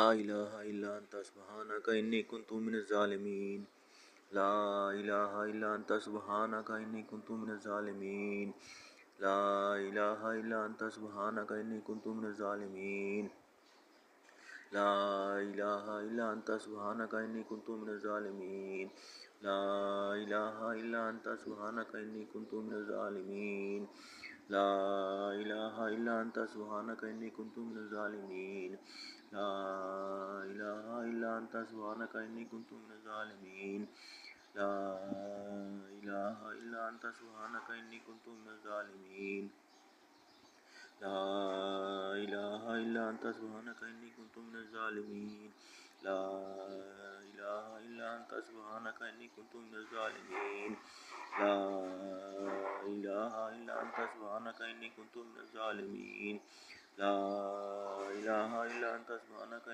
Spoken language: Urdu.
لا إله إلا أنت سبحانك إني كنت من الظالمين. لا إله إلا أنت سبحانك إني كنت من الظالمين. لا إله إلا أنت سبحانك إني كنت من الظالمين. لا إله إلا أنت سبحانك إني كنت من الظالمين. لا إله إلا أنت سبحانك إني كنت من الظالمين. لا إله إلا أنت سبحانك إني كنت من الظالمين. لا إله إلا أنت سبحانك إني كنت من الظالمين. لا إله إلا أنت سبحانك إني كنت من الظالمين. لا إله إلا أنت سبحانك إني كنت من الظالمين. لا إله إلا أنت سبحانك إني كنت من الظالمين. لا إله إلا أنت سبحانك إني كنت من الظالمين. لا إله إلا أنت سبحانك